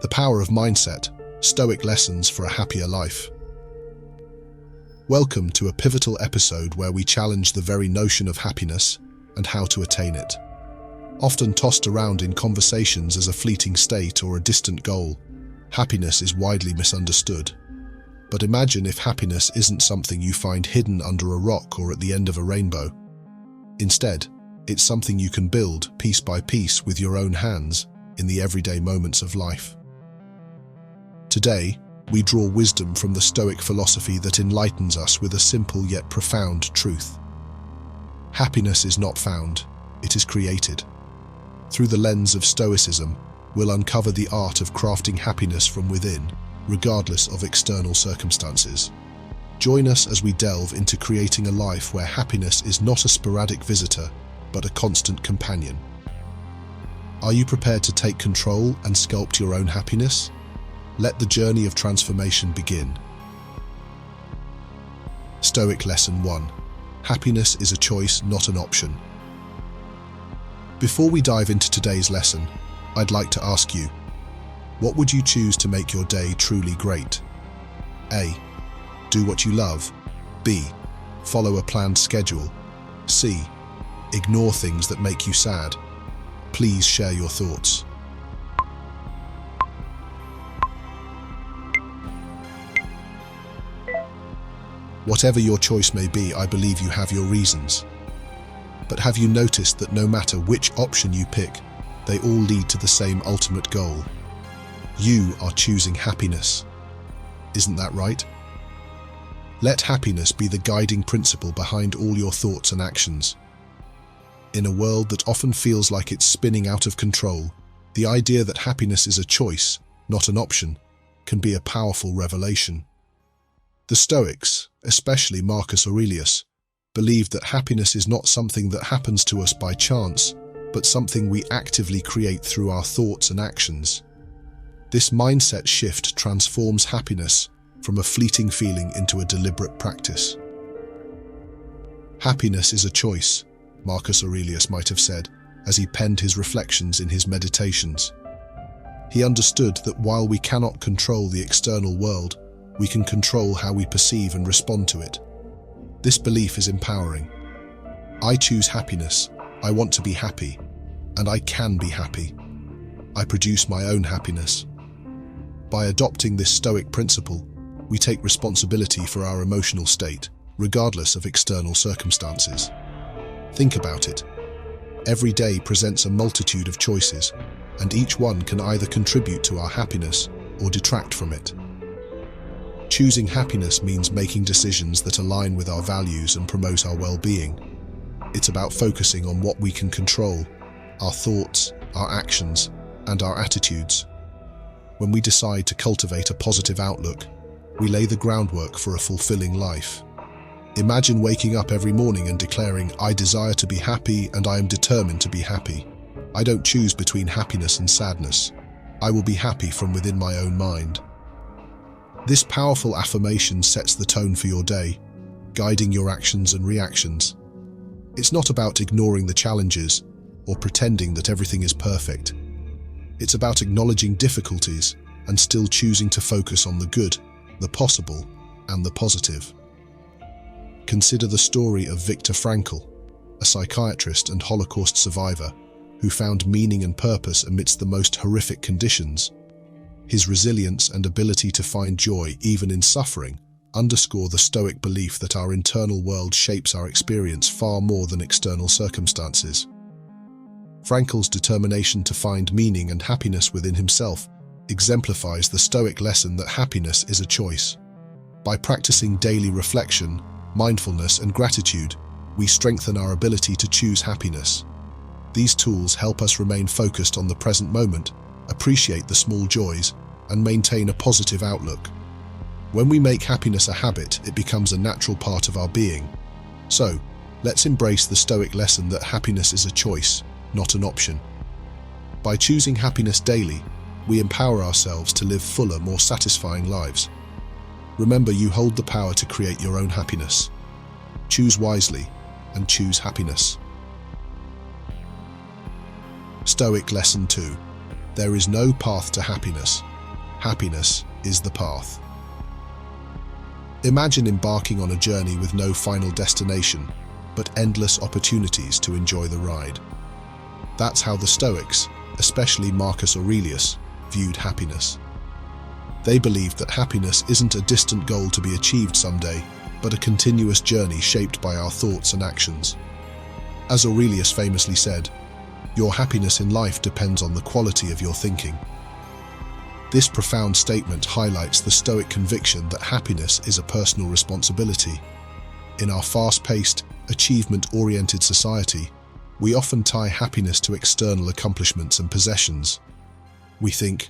The Power of Mindset, Stoic Lessons for a Happier Life. Welcome to a pivotal episode where we challenge the very notion of happiness and how to attain it. Often tossed around in conversations as a fleeting state or a distant goal, happiness is widely misunderstood. But imagine if happiness isn't something you find hidden under a rock or at the end of a rainbow. Instead, it's something you can build piece by piece with your own hands in the everyday moments of life. Today, we draw wisdom from the Stoic philosophy that enlightens us with a simple yet profound truth. Happiness is not found, it is created. Through the lens of Stoicism, we'll uncover the art of crafting happiness from within, regardless of external circumstances. Join us as we delve into creating a life where happiness is not a sporadic visitor, but a constant companion. Are you prepared to take control and sculpt your own happiness? Let the journey of transformation begin. Stoic Lesson 1. Happiness is a choice, not an option. Before we dive into today's lesson, I'd like to ask you, what would you choose to make your day truly great? A. Do what you love. B. Follow a planned schedule. C. Ignore things that make you sad. Please share your thoughts. Whatever your choice may be, I believe you have your reasons. But have you noticed that no matter which option you pick, they all lead to the same ultimate goal? You are choosing happiness. Isn't that right? Let happiness be the guiding principle behind all your thoughts and actions. In a world that often feels like it's spinning out of control, the idea that happiness is a choice, not an option, can be a powerful revelation. The Stoics, especially Marcus Aurelius, believed that happiness is not something that happens to us by chance, but something we actively create through our thoughts and actions. This mindset shift transforms happiness from a fleeting feeling into a deliberate practice. Happiness is a choice, Marcus Aurelius might have said, as he penned his reflections in his Meditations. He understood that while we cannot control the external world, we can control how we perceive and respond to it. This belief is empowering. I choose happiness, I want to be happy, and I can be happy. I produce my own happiness. By adopting this Stoic principle, we take responsibility for our emotional state, regardless of external circumstances. Think about it. Every day presents a multitude of choices, and each one can either contribute to our happiness or detract from it. Choosing happiness means making decisions that align with our values and promote our well-being. It's about focusing on what we can control, our thoughts, our actions, and our attitudes. When we decide to cultivate a positive outlook, we lay the groundwork for a fulfilling life. Imagine waking up every morning and declaring, I desire to be happy and I am determined to be happy. I don't choose between happiness and sadness. I will be happy from within my own mind. This powerful affirmation sets the tone for your day, guiding your actions and reactions. It's not about ignoring the challenges or pretending that everything is perfect. It's about acknowledging difficulties and still choosing to focus on the good, the possible, and the positive. Consider the story of Viktor Frankl, a psychiatrist and Holocaust survivor who found meaning and purpose amidst the most horrific conditions. His resilience and ability to find joy even in suffering underscore the Stoic belief that our internal world shapes our experience far more than external circumstances. Frankl's determination to find meaning and happiness within himself exemplifies the Stoic lesson that happiness is a choice. By practicing daily reflection, mindfulness, and gratitude, we strengthen our ability to choose happiness. These tools help us remain focused on the present moment, appreciate the small joys, and maintain a positive outlook. When we make happiness a habit, it becomes a natural part of our being. So, let's embrace the Stoic lesson that happiness is a choice, not an option. By choosing happiness daily, we empower ourselves to live fuller, more satisfying lives. Remember, you hold the power to create your own happiness. Choose wisely and choose happiness. Stoic Lesson 2. There is no path to happiness. Happiness is the path. Imagine embarking on a journey with no final destination, but endless opportunities to enjoy the ride. That's how the Stoics, especially Marcus Aurelius, viewed happiness. They believed that happiness isn't a distant goal to be achieved someday, but a continuous journey shaped by our thoughts and actions. As Aurelius famously said, "Your happiness in life depends on the quality of your thinking." This profound statement highlights the Stoic conviction that happiness is a personal responsibility. In our fast-paced, achievement-oriented society, we often tie happiness to external accomplishments and possessions. We think,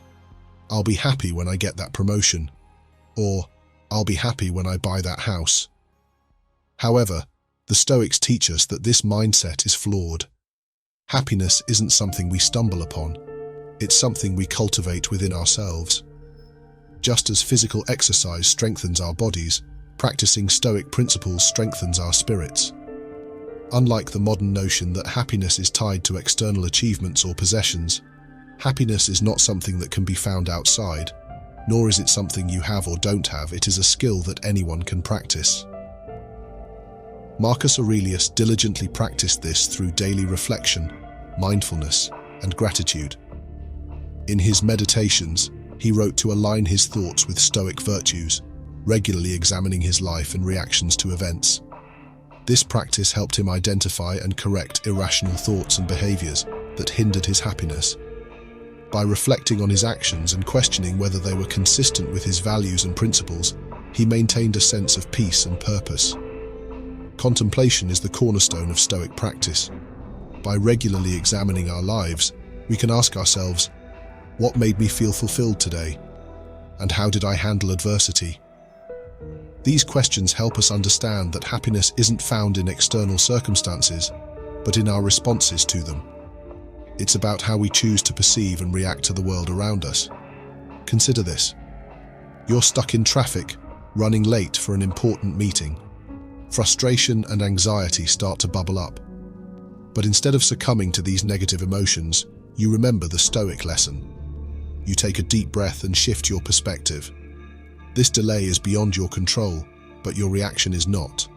"I'll be happy when I get that promotion," or "I'll be happy when I buy that house." However, the Stoics teach us that this mindset is flawed. Happiness isn't something we stumble upon. It's something we cultivate within ourselves. Just as physical exercise strengthens our bodies, practicing Stoic principles strengthens our spirits. Unlike the modern notion that happiness is tied to external achievements or possessions, happiness is not something that can be found outside, nor is it something you have or don't have. It is a skill that anyone can practice. Marcus Aurelius diligently practiced this through daily reflection, mindfulness, and gratitude. In his meditations, he wrote to align his thoughts with Stoic virtues, regularly examining his life and reactions to events. This practice helped him identify and correct irrational thoughts and behaviors that hindered his happiness. By reflecting on his actions and questioning whether they were consistent with his values and principles, he maintained a sense of peace and purpose. Contemplation is the cornerstone of Stoic practice. By regularly examining our lives, we can ask ourselves, what made me feel fulfilled today? And how did I handle adversity? These questions help us understand that happiness isn't found in external circumstances, but in our responses to them. It's about how we choose to perceive and react to the world around us. Consider this. You're stuck in traffic, running late for an important meeting. Frustration and anxiety start to bubble up. But instead of succumbing to these negative emotions, you remember the Stoic lesson. You take a deep breath and shift your perspective. This delay is beyond your control, but your reaction is not.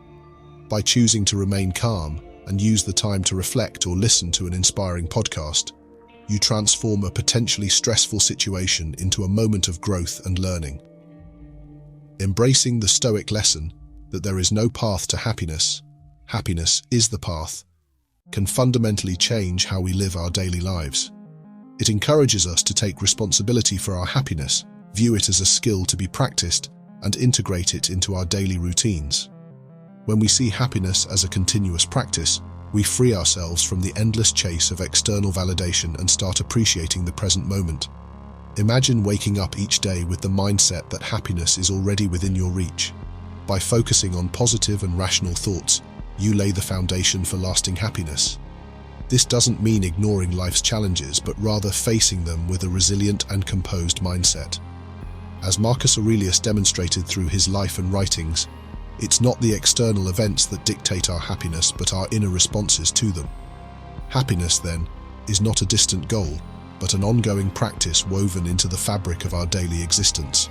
By choosing to remain calm and use the time to reflect or listen to an inspiring podcast, you transform a potentially stressful situation into a moment of growth and learning. Embracing the Stoic lesson that there is no path to happiness, happiness is the path, can fundamentally change how we live our daily lives. It encourages us to take responsibility for our happiness, view it as a skill to be practiced, and integrate it into our daily routines. When we see happiness as a continuous practice, we free ourselves from the endless chase of external validation and start appreciating the present moment. Imagine waking up each day with the mindset that happiness is already within your reach. By focusing on positive and rational thoughts, you lay the foundation for lasting happiness. This doesn't mean ignoring life's challenges, but rather facing them with a resilient and composed mindset. As Marcus Aurelius demonstrated through his life and writings, it's not the external events that dictate our happiness, but our inner responses to them. Happiness, then, is not a distant goal, but an ongoing practice woven into the fabric of our daily existence.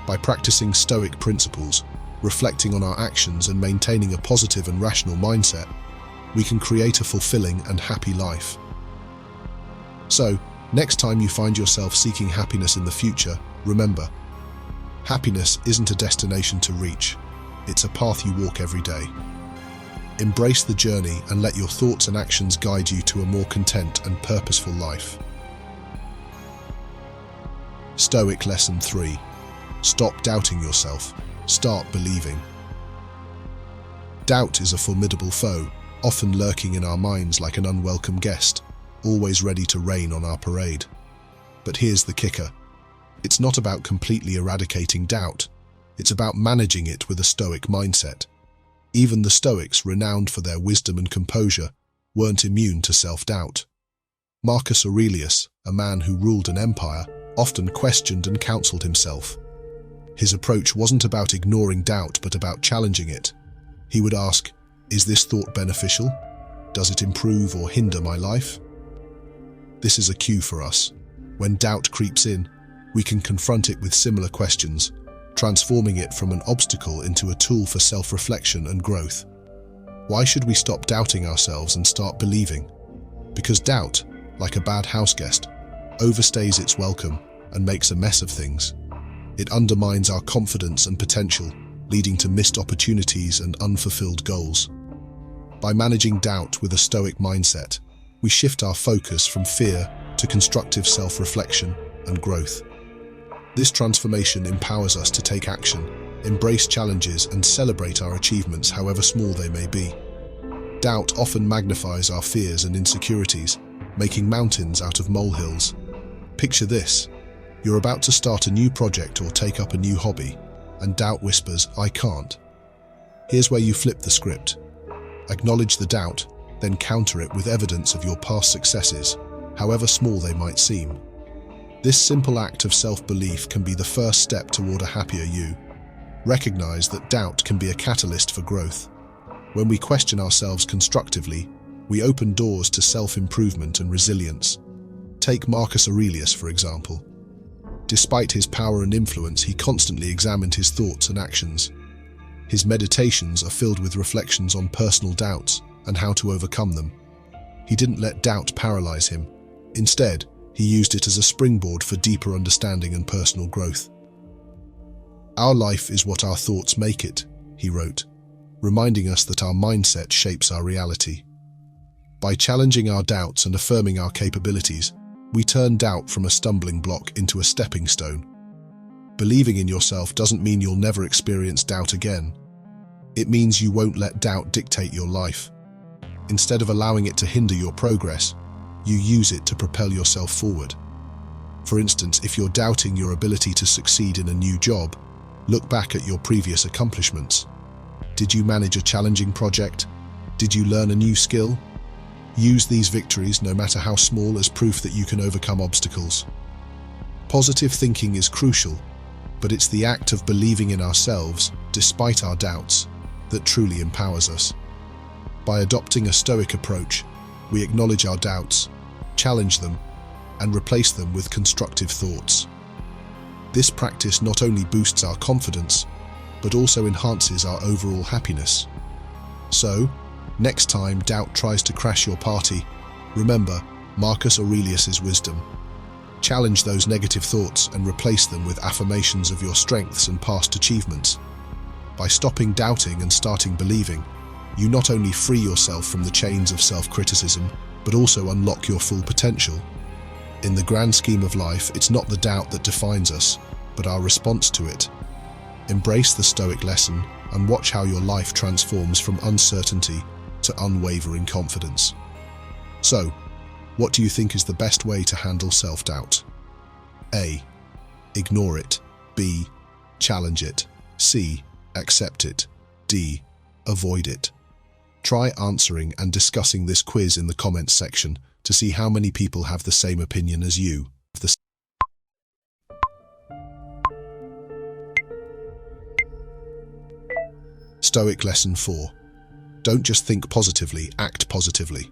By practicing Stoic principles, reflecting on our actions and maintaining a positive and rational mindset, we can create a fulfilling and happy life. So, next time you find yourself seeking happiness in the future, remember, happiness isn't a destination to reach, it's a path you walk every day. Embrace the journey and let your thoughts and actions guide you to a more content and purposeful life. Stoic Lesson 3. Stop doubting yourself. Start believing. Doubt is a formidable foe, often lurking in our minds like an unwelcome guest, always ready to rain on our parade. But here's the kicker. It's not about completely eradicating doubt. It's about managing it with a Stoic mindset. Even the Stoics, renowned for their wisdom and composure, weren't immune to self-doubt. Marcus Aurelius, a man who ruled an empire, often questioned and counseled himself. His approach wasn't about ignoring doubt, but about challenging it. He would ask, is this thought beneficial? Does it improve or hinder my life? This is a cue for us. When doubt creeps in, we can confront it with similar questions, transforming it from an obstacle into a tool for self-reflection and growth. Why should we stop doubting ourselves and start believing? Because doubt, like a bad houseguest, overstays its welcome and makes a mess of things. It undermines our confidence and potential, leading to missed opportunities and unfulfilled goals. By managing doubt with a Stoic mindset, we shift our focus from fear to constructive self-reflection and growth. This transformation empowers us to take action, embrace challenges, and celebrate our achievements, however small they may be. Doubt often magnifies our fears and insecurities, making mountains out of molehills. Picture this: you're about to start a new project or take up a new hobby, and doubt whispers, "I can't." Here's where you flip the script. Acknowledge the doubt, then counter it with evidence of your past successes, however small they might seem. This simple act of self-belief can be the first step toward a happier you. Recognize that doubt can be a catalyst for growth. When we question ourselves constructively, we open doors to self-improvement and resilience. Take Marcus Aurelius, for example. Despite his power and influence, he constantly examined his thoughts and actions. His meditations are filled with reflections on personal doubts and how to overcome them. He didn't let doubt paralyze him. Instead, he used it as a springboard for deeper understanding and personal growth. "Our life is what our thoughts make it," he wrote, reminding us that our mindset shapes our reality. By challenging our doubts and affirming our capabilities, we turn doubt from a stumbling block into a stepping stone. Believing in yourself doesn't mean you'll never experience doubt again. It means you won't let doubt dictate your life. Instead of allowing it to hinder your progress, you use it to propel yourself forward. For instance, if you're doubting your ability to succeed in a new job, look back at your previous accomplishments. Did you manage a challenging project? Did you learn a new skill? Use these victories, no matter how small, as proof that you can overcome obstacles. Positive thinking is crucial, but it's the act of believing in ourselves, despite our doubts, that truly empowers us. By adopting a Stoic approach, we acknowledge our doubts, challenge them, and replace them with constructive thoughts. This practice not only boosts our confidence, but also enhances our overall happiness. So, next time doubt tries to crash your party, remember Marcus Aurelius's wisdom. Challenge those negative thoughts and replace them with affirmations of your strengths and past achievements. By stopping doubting and starting believing, you not only free yourself from the chains of self-criticism, but also unlock your full potential. In the grand scheme of life, it's not the doubt that defines us, but our response to it. Embrace the Stoic lesson and watch how your life transforms from uncertainty to unwavering confidence. So, what do you think is the best way to handle self-doubt? A. Ignore it. B. Challenge it. C. Accept it. D. Avoid it. Try answering and discussing this quiz in the comments section to see how many people have the same opinion as you. Stoic Lesson 4. Don't just think positively, act positively.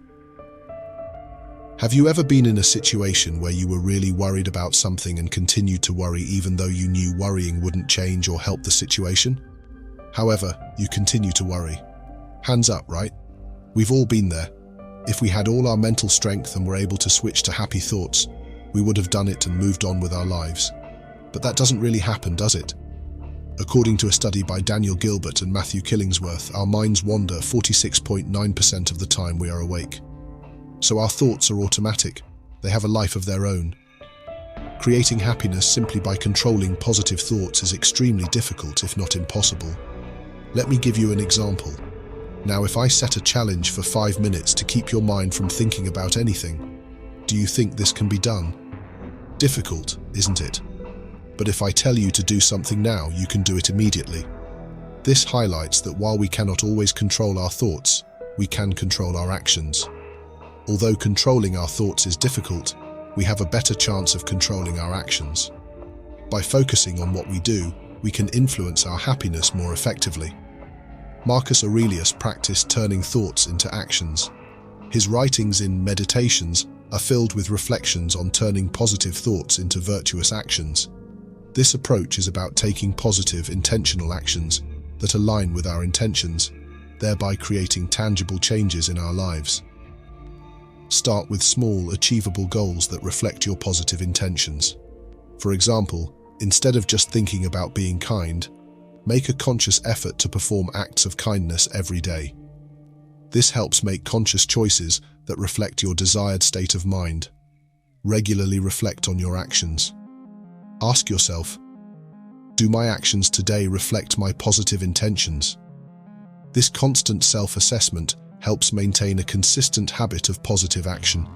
Have you ever been in a situation where you were really worried about something and continued to worry even though you knew worrying wouldn't change or help the situation? However, you continue to worry. Hands up, right? We've all been there. If we had all our mental strength and were able to switch to happy thoughts, we would have done it and moved on with our lives. But that doesn't really happen, does it? According to a study by Daniel Gilbert and Matthew Killingsworth, our minds wander 46.9% of the time we are awake. So our thoughts are automatic. They have a life of their own. Creating happiness simply by controlling positive thoughts is extremely difficult, if not impossible. Let me give you an example. Now, if I set a challenge for 5 minutes to keep your mind from thinking about anything, do you think this can be done? Difficult, isn't it? But if I tell you to do something now, you can do it immediately. This highlights that while we cannot always control our thoughts, we can control our actions. Although controlling our thoughts is difficult, we have a better chance of controlling our actions. By focusing on what we do, we can influence our happiness more effectively. Marcus Aurelius practiced turning thoughts into actions. His writings in Meditations are filled with reflections on turning positive thoughts into virtuous actions. This approach is about taking positive, intentional actions that align with our intentions, thereby creating tangible changes in our lives. Start with small, achievable goals that reflect your positive intentions. For example, instead of just thinking about being kind, make a conscious effort to perform acts of kindness every day. This helps make conscious choices that reflect your desired state of mind. Regularly reflect on your actions. Ask yourself, do my actions today reflect my positive intentions? This constant self-assessment helps maintain a consistent habit of positive action.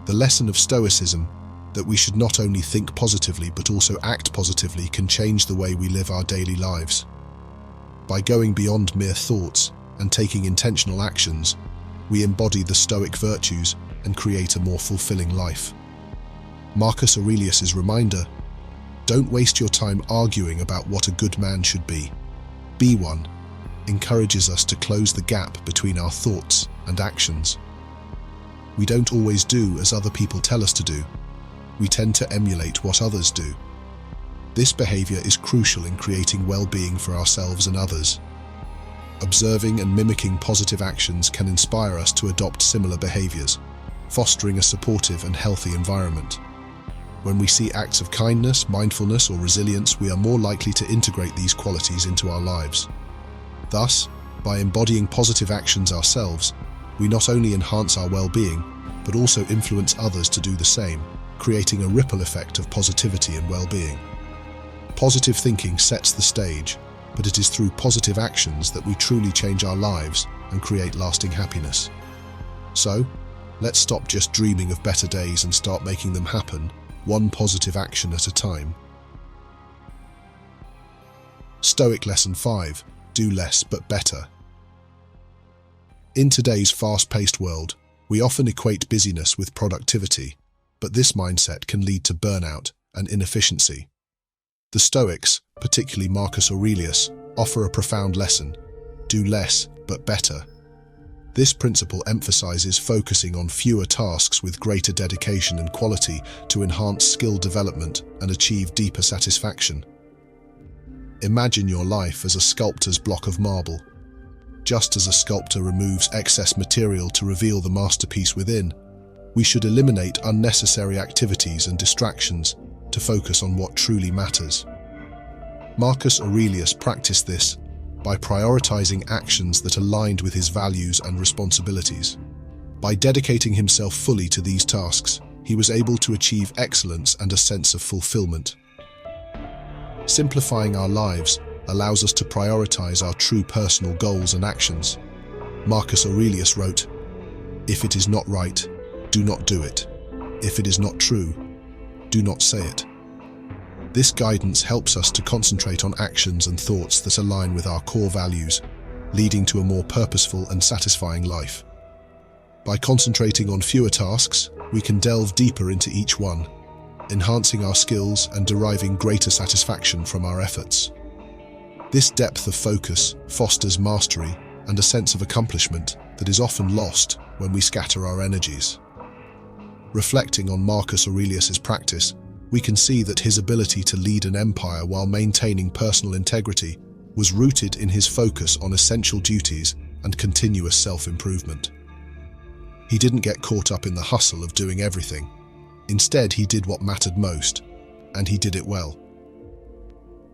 The lesson of Stoicism, that we should not only think positively but also act positively, can change the way we live our daily lives. By going beyond mere thoughts and taking intentional actions, we embody the Stoic virtues and create a more fulfilling life. Marcus Aurelius's reminder, don't waste your time arguing about what a good man should be. Be one, encourages us to close the gap between our thoughts and actions. We don't always do as other people tell us to do. We tend to emulate what others do. This behavior is crucial in creating well-being for ourselves and others. Observing and mimicking positive actions can inspire us to adopt similar behaviors, fostering a supportive and healthy environment. When we see acts of kindness, mindfulness, or resilience, we are more likely to integrate these qualities into our lives. Thus, by embodying positive actions ourselves, we not only enhance our well-being, but also influence others to do the same, creating a ripple effect of positivity and well-being. Positive thinking sets the stage, but it is through positive actions that we truly change our lives and create lasting happiness. So, let's stop just dreaming of better days and start making them happen, one positive action at a time. Stoic Lesson 5. Do less but better. In today's fast-paced world, we often equate busyness with productivity, but this mindset can lead to burnout and inefficiency. The Stoics, particularly Marcus Aurelius, offer a profound lesson: do less but better. This principle emphasizes focusing on fewer tasks with greater dedication and quality to enhance skill development and achieve deeper satisfaction. Imagine your life as a sculptor's block of marble. Just as a sculptor removes excess material to reveal the masterpiece within, we should eliminate unnecessary activities and distractions to focus on what truly matters. Marcus Aurelius practiced this by prioritizing actions that aligned with his values and responsibilities. By dedicating himself fully to these tasks, he was able to achieve excellence and a sense of fulfillment. Simplifying our lives allows us to prioritize our true personal goals and actions. Marcus Aurelius wrote, "If it is not right, do not do it. If it is not true, do not say it." This guidance helps us to concentrate on actions and thoughts that align with our core values, leading to a more purposeful and satisfying life. By concentrating on fewer tasks, we can delve deeper into each one, enhancing our skills and deriving greater satisfaction from our efforts. This depth of focus fosters mastery and a sense of accomplishment that is often lost when we scatter our energies. Reflecting on Marcus Aurelius's practice, we can see that his ability to lead an empire while maintaining personal integrity was rooted in his focus on essential duties and continuous self-improvement. He didn't get caught up in the hustle of doing everything. Instead, he did what mattered most, and he did it well.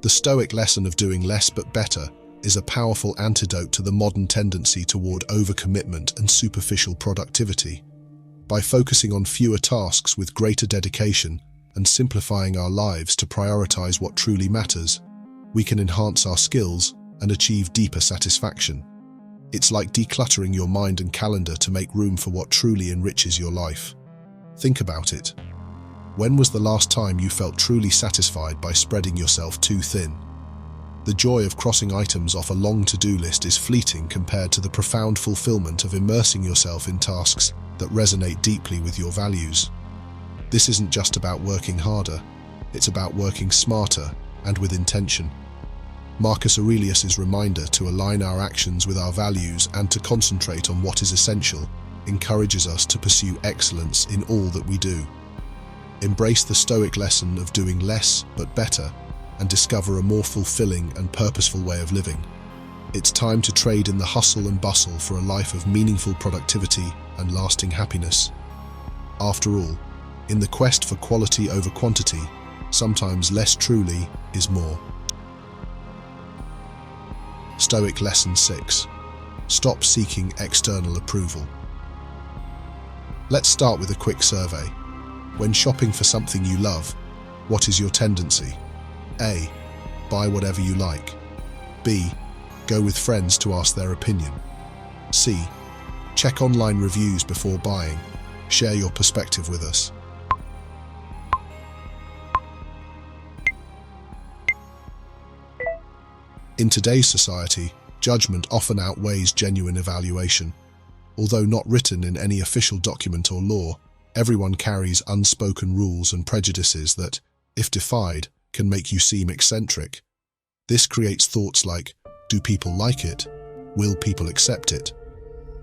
The Stoic lesson of doing less but better is a powerful antidote to the modern tendency toward overcommitment and superficial productivity. By focusing on fewer tasks with greater dedication and simplifying our lives to prioritize what truly matters, we can enhance our skills and achieve deeper satisfaction. It's like decluttering your mind and calendar to make room for what truly enriches your life. Think about it. When was the last time you felt truly satisfied by spreading yourself too thin? The joy of crossing items off a long to-do list is fleeting compared to the profound fulfillment of immersing yourself in tasks that resonate deeply with your values. This isn't just about working harder, it's about working smarter and with intention. Marcus Aurelius's reminder to align our actions with our values and to concentrate on what is essential encourages us to pursue excellence in all that we do. Embrace the Stoic lesson of doing less but better and discover a more fulfilling and purposeful way of living. It's time to trade in the hustle and bustle for a life of meaningful productivity and lasting happiness. After all, in the quest for quality over quantity, sometimes less truly is more. Stoic Lesson 6. Stop seeking external approval. Let's start with a quick survey. When shopping for something you love, what is your tendency? A. Buy whatever you like. B. Go with friends to ask their opinion. C. Check online reviews before buying. Share your perspective with us. In today's society, judgment often outweighs genuine evaluation. Although not written in any official document or law, everyone carries unspoken rules and prejudices that, if defied, can make you seem eccentric. This creates thoughts like, do people like it? Will people accept it?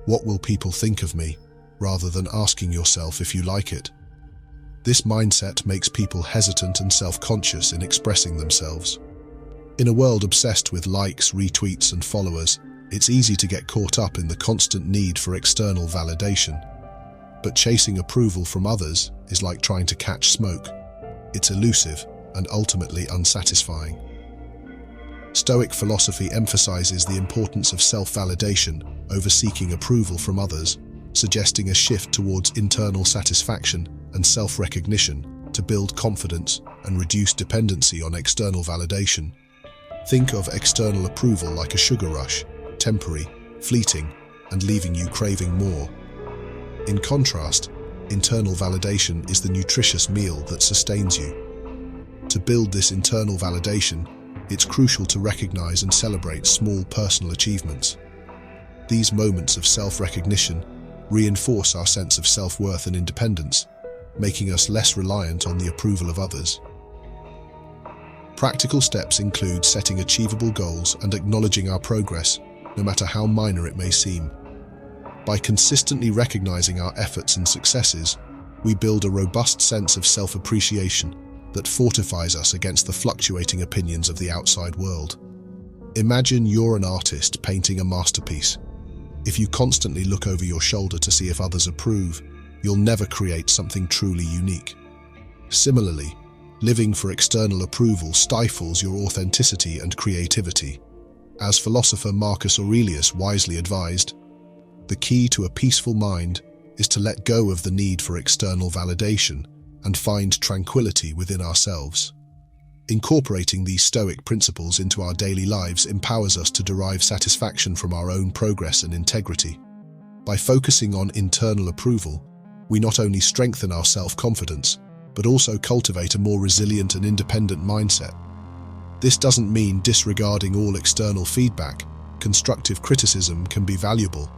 What will people think of me? Rather than asking yourself if you like it. This mindset makes people hesitant and self-conscious in expressing themselves. In a world obsessed with likes, retweets, and followers, it's easy to get caught up in the constant need for external validation. But chasing approval from others is like trying to catch smoke. It's elusive and ultimately unsatisfying. Stoic philosophy emphasizes the importance of self-validation over seeking approval from others, suggesting a shift towards internal satisfaction and self-recognition to build confidence and reduce dependency on external validation. Think of external approval like a sugar rush, temporary, fleeting, and leaving you craving more. In contrast, internal validation is the nutritious meal that sustains you. To build this internal validation, it's crucial to recognize and celebrate small personal achievements. These moments of self-recognition reinforce our sense of self-worth and independence, making us less reliant on the approval of others. Practical steps include setting achievable goals and acknowledging our progress, no matter how minor it may seem. By consistently recognizing our efforts and successes, we build a robust sense of self-appreciation that fortifies us against the fluctuating opinions of the outside world. Imagine you're an artist painting a masterpiece. If you constantly look over your shoulder to see if others approve, you'll never create something truly unique. Similarly, living for external approval stifles your authenticity and creativity. As philosopher Marcus Aurelius wisely advised, the key to a peaceful mind is to let go of the need for external validation and find tranquility within ourselves. Incorporating these Stoic principles into our daily lives empowers us to derive satisfaction from our own progress and integrity. By focusing on internal approval, we not only strengthen our self-confidence, but also cultivate a more resilient and independent mindset. This doesn't mean disregarding all external feedback. Constructive criticism can be valuable,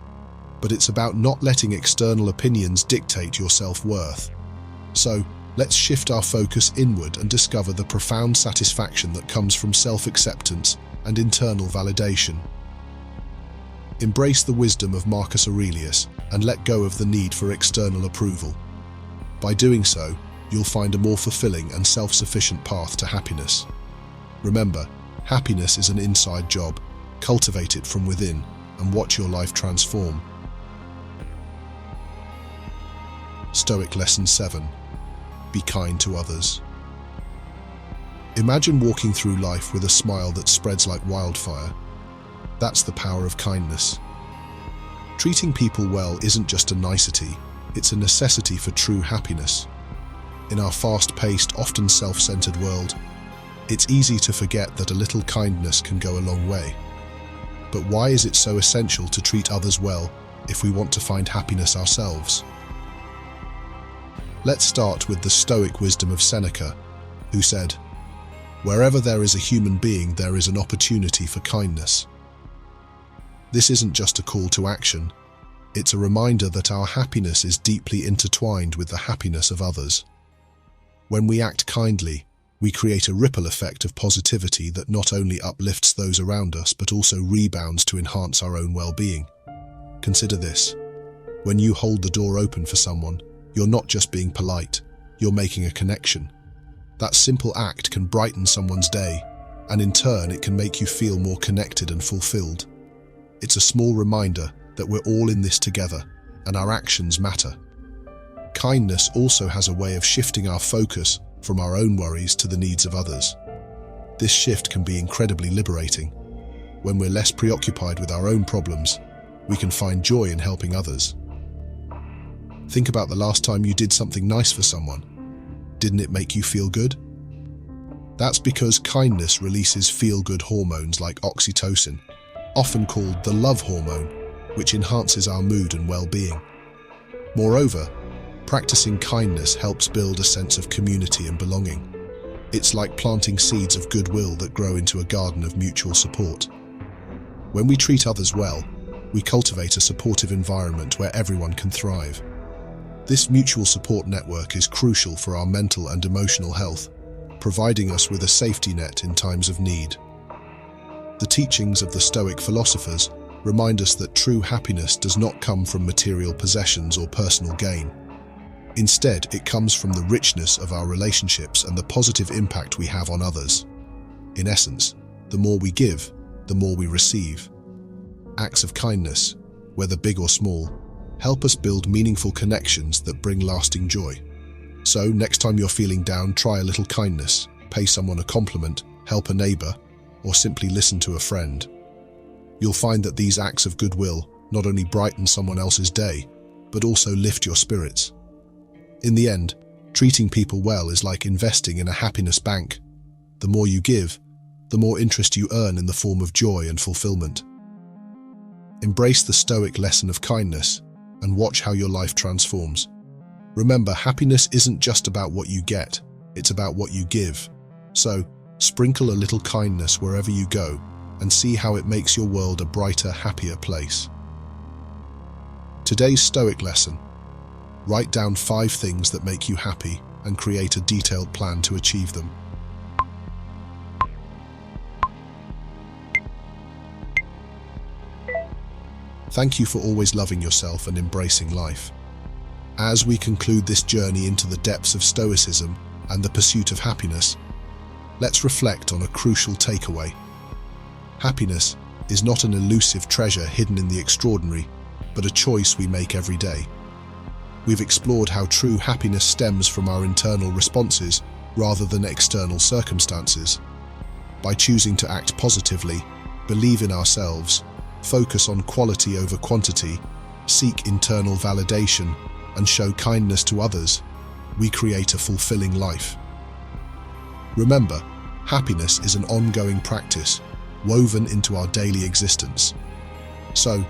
but it's about not letting external opinions dictate your self-worth. So, let's shift our focus inward and discover the profound satisfaction that comes from self-acceptance and internal validation. Embrace the wisdom of Marcus Aurelius and let go of the need for external approval. By doing so, you'll find a more fulfilling and self-sufficient path to happiness. Remember, happiness is an inside job. Cultivate it from within and watch your life transform. Stoic Lesson 7. Be kind to others. Imagine walking through life with a smile that spreads like wildfire. That's the power of kindness. Treating people well isn't just a nicety, it's a necessity for true happiness. In our fast-paced, often self-centered world, it's easy to forget that a little kindness can go a long way. But why is it so essential to treat others well if we want to find happiness ourselves? Let's start with the Stoic wisdom of Seneca, who said, "Wherever there is a human being, there is an opportunity for kindness." This isn't just a call to action, it's a reminder that our happiness is deeply intertwined with the happiness of others. When we act kindly, we create a ripple effect of positivity that not only uplifts those around us but also rebounds to enhance our own well-being. Consider this. When you hold the door open for someone, you're not just being polite, you're making a connection. That simple act can brighten someone's day, and in turn it can make you feel more connected and fulfilled. It's a small reminder that we're all in this together, and our actions matter. Kindness also has a way of shifting our focus from our own worries to the needs of others. This shift can be incredibly liberating. When we're less preoccupied with our own problems, we can find joy in helping others. Think about the last time you did something nice for someone. Didn't it make you feel good? That's because kindness releases feel-good hormones like oxytocin, often called the love hormone, which enhances our mood and well-being. Moreover, practicing kindness helps build a sense of community and belonging. It's like planting seeds of goodwill that grow into a garden of mutual support. When we treat others well, we cultivate a supportive environment where everyone can thrive. This mutual support network is crucial for our mental and emotional health, providing us with a safety net in times of need. The teachings of the Stoic philosophers remind us that true happiness does not come from material possessions or personal gain. Instead, it comes from the richness of our relationships and the positive impact we have on others. In essence, the more we give, the more we receive. Acts of kindness, whether big or small, help us build meaningful connections that bring lasting joy. So, next time you're feeling down, try a little kindness, pay someone a compliment, help a neighbor, or simply listen to a friend. You'll find that these acts of goodwill not only brighten someone else's day, but also lift your spirits. In the end, treating people well is like investing in a happiness bank. The more you give, the more interest you earn in the form of joy and fulfillment. Embrace the Stoic lesson of kindness and watch how your life transforms. Remember, happiness isn't just about what you get, it's about what you give. So, sprinkle a little kindness wherever you go and see how it makes your world a brighter, happier place. Today's Stoic lesson: write down 5 things that make you happy and create a detailed plan to achieve them. Thank you for always loving yourself and embracing life. As we conclude this journey into the depths of Stoicism and the pursuit of happiness, let's reflect on a crucial takeaway. Happiness is not an elusive treasure hidden in the extraordinary, but a choice we make every day. We've explored how true happiness stems from our internal responses rather than external circumstances. By choosing to act positively, believe in ourselves, focus on quality over quantity, seek internal validation, and show kindness to others, we create a fulfilling life. Remember, happiness is an ongoing practice, woven into our daily existence. So,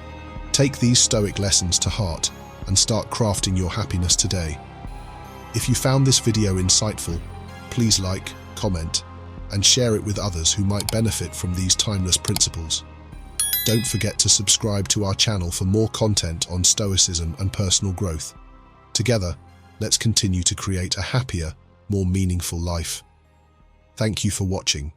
take these Stoic lessons to heart and start crafting your happiness today. If you found this video insightful, please like, comment, and share it with others who might benefit from these timeless principles. Don't forget to subscribe to our channel for more content on Stoicism and personal growth. Together, let's continue to create a happier, more meaningful life. Thank you for watching.